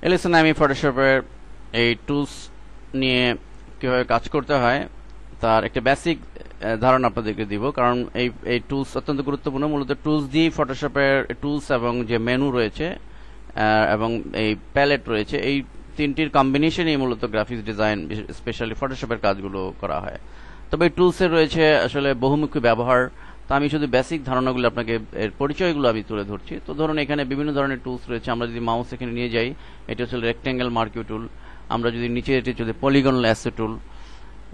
এই লেসনে আমি ফটোশপের এই টুলস নিয়ে কিভাবে কাজ করতে হয় তার একটা বেসিক ধারণা আপনাদেরকে দিব, কারণ এই টুলস অত্যন্ত গুরুত্বপূর্ণ। মূলত টুলস দিয়ে ফটোশপের টুলস এবং যে মেনু রয়েছে এবং এই প্যালেট রয়েছে, এই তিনটির কম্বিনেশনই মূলত গ্রাফিক্স ডিজাইন, স্পেশালি ফটোশপের কাজগুলো করা হয়। তবে এই টুলসের রয়েছে আসলে বহুমুখী ব্যবহার। তা আমি শুধু বেসিক ধারণাগুলো আপনাকে, এর পরিচয়গুলো আমি তুলে ধরছি। তো ধরুন এখানে বিভিন্ন ধরনের টুলস রয়েছে। আমরা যদি মাউস এখানে নিয়ে যাই, এটা হচ্ছে রেক্ট্যাঙ্গেল মার্কিউ টুল। আমরা যদি নিচে এটি চলে পলিগন ল্যাসো টুল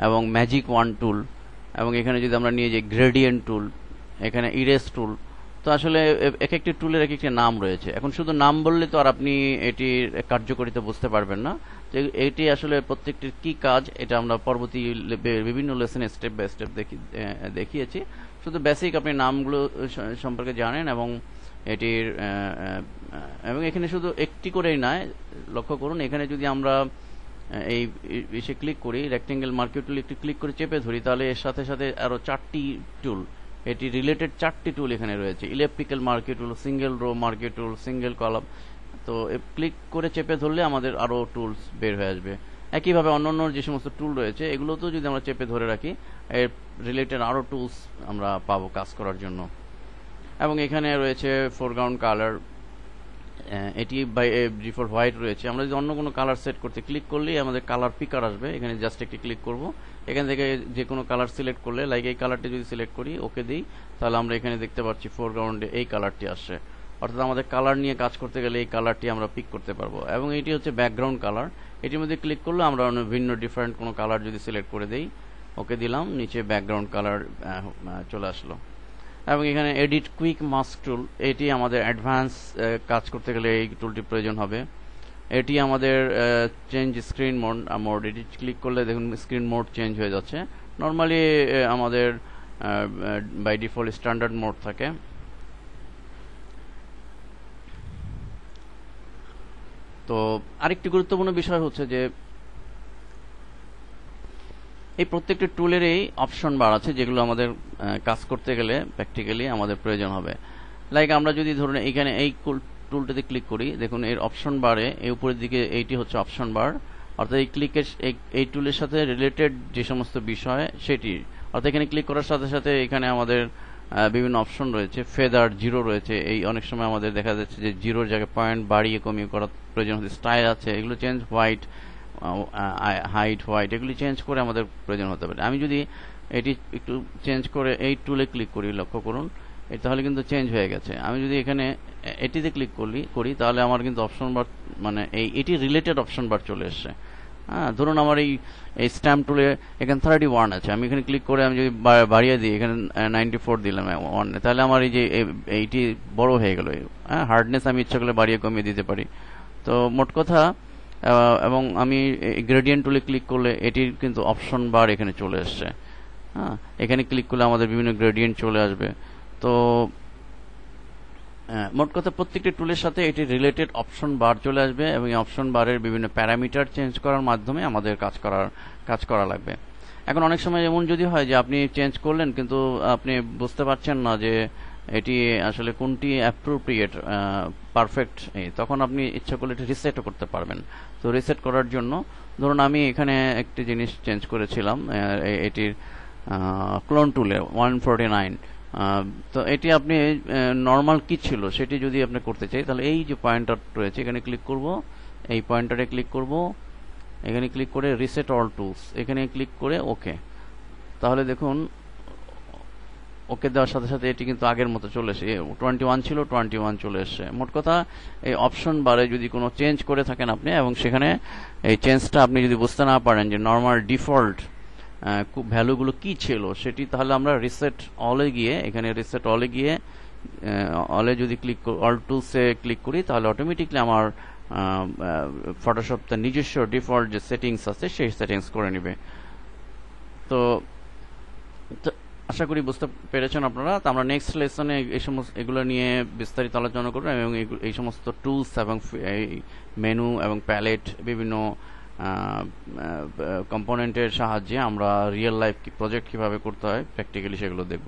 এবং ম্যাজিক ওয়ান টুল, এবং এখানে যদি আমরা নিয়ে যাই গ্রেডিয়েন্ট টুল, এখানে ইরেজ টুল। তো আসলে এক একটি টুলের এক একটি নাম রয়েছে। এখন শুধু নাম বললে তো আর আপনি এটির কার্যকারিতা বুঝতে পারবেন না। তো এটি আসলে প্রত্যেকটির কি কাজ, এটা আমরা পরবর্তী বিভিন্ন লেসনে স্টেপ বাই স্টেপ দেখিয়েছি। শুধু বেসিক আপনি নামগুলো সম্পর্কে জানেন এবং এটির এবং এখানে শুধু একটি করেই নয়, লক্ষ্য করুন এখানে যদি আমরা এই ইসে ক্লিক করি, রেক্টেঙ্গেল মার্কিউ টুল একটি ক্লিক করে চেপে ধরি, তাহলে এর সাথে সাথে আরো 4টি টুল, এটি রিলেটেড 4টি টুল এখানে রয়েছে। ইলেকট্রিক্যাল মার্কিউ টুল, সিঙ্গেল রো মার্কিউ টুল, সিঙ্গেল কলাম। তো ক্লিক করে চেপে ধরলে আমাদের আরো টুলস বের হয়ে আসবে। একইভাবে অন্যান্য যে সমস্ত টুল রয়েছে এগুলোতেও যদি আমরা চেপে ধরে রাখি, এর রিলেটেড আরো টুলস আমরা পাবো কাজ করার জন্য। এবং এখানে রয়েছে ফোরগ্রাউন্ড কালার, এটি বাই ডিফল্ট হোয়াইট রয়েছে। আমরা যদি অন্য কোনো কালার সেট করতে ক্লিক করলেই আমাদের কালার পিকার আসবে। এখানে জাস্ট একটি ক্লিক করব, এখান থেকে যে কোনো কালার সিলেক্ট করলে, লাইক এই কালারটি যদি সিলেক্ট করি, ওকে দিই, তাহলে আমরা এখানে দেখতে পাচ্ছি ফোরগ্রাউন্ডে এই কালারটি আসছে। অর্থাৎ আমাদের কালার নিয়ে কাজ করতে গেলে এই কালারটি আমরা পিক করতে পারবো। এবং এটি হচ্ছে ব্যাকগ্রাউন্ড কালার, এটির মধ্যে ক্লিক করলে আমরা ভিন্ন ডিফারেন্ট কোনো কালার যদি সিলেক্ট করে দেই, ওকে দিলাম, নিচে ব্যাকগ্রাউন্ড কালার চলে আসলো। এবং এখানে এডিট কুইক মাস্ক টুল, এটি আমাদের অ্যাডভান্স কাজ করতে গেলে এই টুলটি প্রয়োজন হবে। এটি আমাদের চেঞ্জ স্ক্রিন মোড, এটি ক্লিক করলে দেখুন স্ক্রিন মোড চেঞ্জ হয়ে যাচ্ছে। নর্মালি আমাদের বাই ডিফল্ট স্ট্যান্ডার্ড মোড থাকে। তো আরেকটি গুরুত্বপূর্ণ বিষয় হচ্ছে যে এই প্রত্যেকটি টুলেরই অপশন বার আছে, যেগুলো আমাদের কাজ করতে গেলে প্র্যাকটিক্যালি আমাদের প্রয়োজন হবে। লাইক আমরা যদি ধরুন এখানে এই টুলটাতে ক্লিক করি, দেখুন এর অপশন বারে এই উপরের দিকে এইটি হচ্ছে অপশন বার। অর্থাৎ এই ক্লিকের এই টুলের সাথে রিলেটেড যে সমস্ত বিষয় সেটি, অর্থাৎ এখানে ক্লিক করার সাথে সাথে এখানে আমাদের বিভিন্ন অপশন রয়েছে। ফেদার, জিরো রয়েছে। এই অনেক সময় আমাদের দেখা যাচ্ছে যে জিরোর জায়গায় পয়েন্ট বাড়িয়ে কমিয়ে করার প্রয়োজন হচ্ছে। স্টাইল আছে, এগুলো চেঞ্জ, হোয়াইট, হাইট, হোয়াইট, এগুলি চেঞ্জ করে আমাদের প্রয়োজন হতে পারে। আমি যদি এটি একটু চেঞ্জ করে এই টুলে ক্লিক করি, লক্ষ্য করুন তাহলে কিন্তু চেঞ্জ হয়ে গেছে। আমি যদি এখানে এটিতে ক্লিক করি তাহলে আমার কিন্তু অপশন বার, মানে এটি রিলেটেড অপশন বার চলে এসছে। হ্যাঁ, ধরুন আমার এই স্ট্যাম্প টুলে এখানে 31 আছে, আমি এখানে ক্লিক করে আমি যদি বাড়িয়ে দিই, এখানে 94 দিলাম 1, তাহলে আমার এই যে এইটি বড় হয়ে গেল। হ্যাঁ, হার্ডনেস আমি ইচ্ছা করলে বাড়িয়ে কমিয়ে দিতে পারি। তো মোট কথা, এবং আমি গ্রেডিয়েন্ট টুলে ক্লিক করলে এটির কিন্তু অপশন বার এখানে চলে আসছে। হ্যাঁ, এখানে ক্লিক করলে আমাদের বিভিন্ন গ্রেডিয়েন্ট চলে আসবে। তো মোট কথা প্রত্যেকটি টুলের সাথে এটি রিলেটেড অপশন বার চলে আসবে, এবং এই অপশন বারের বিভিন্ন প্যারামিটার চেঞ্জ করার মাধ্যমে আমাদের কাজ করা লাগবে। এখন অনেক সময় এমন যদি হয় যে আপনি চেঞ্জ করলেন কিন্তু আপনি বুঝতে পারছেন না যে এটি আসলে কোনটি অ্যাপ্রোপ্রিয়েট, পারফেক্ট, তখন আপনি ইচ্ছা করলে এটি রিসেটও করতে পারবেন। তো রিসেট করার জন্য ধরুন আমি এখানে একটি জিনিস চেঞ্জ করেছিলাম, এটির ক্লোন টুলে 149। তো এটি আপনি নর্মাল কি ছিল সেটি যদি আপনি করতে চাই, তাহলে এই যে পয়েন্টার রয়েছে এখানে ক্লিক করব, এই পয়েন্টারে ক্লিক করব, এখানে ক্লিক করে রিসেট অল টুলস, এখানে ক্লিক করে ওকে। তাহলে দেখুন ওকে দেওয়ার সাথে সাথে এটি কিন্তু আগের মতো চলে এসে 21 ছিল 21 চলে এসছে। মোট কথা এই অপশন বারে যদি কোনো চেঞ্জ করে থাকেন আপনি, এবং সেখানে এই চেঞ্জটা আপনি যদি বুঝতে না পারেন যে নর্মাল ডিফল্ট ভ্যালুগুলো কি ছিল সেটি, তাহলে আমরা রিসেট অলে গিয়ে, এখানে রিসেট অলে গিয়ে অলে যদি ক্লিক অল টুলসে ক্লিক করি, তাহলে অটোমেটিকলি আমার ফটোশপ তার নিজস্ব ডিফল্ট যে সেটিংস আছে সেই সেটিংস করে নেবে। তো আশা করি বুঝতে পেরেছেন আপনারা। তো আমরা নেক্সট লেসনে এই সমস্ত এগুলো নিয়ে বিস্তারিত আলোচনা করব, এবং এই সমস্ত টুলস এবং মেনু এবং প্যালেট, বিভিন্ন কম্পোনেন্টের সাহায্যে আমরা রিয়েল লাইফ প্রজেক্ট কিভাবে করতে হয় প্র্যাকটিক্যালি সেগুলো দেখব।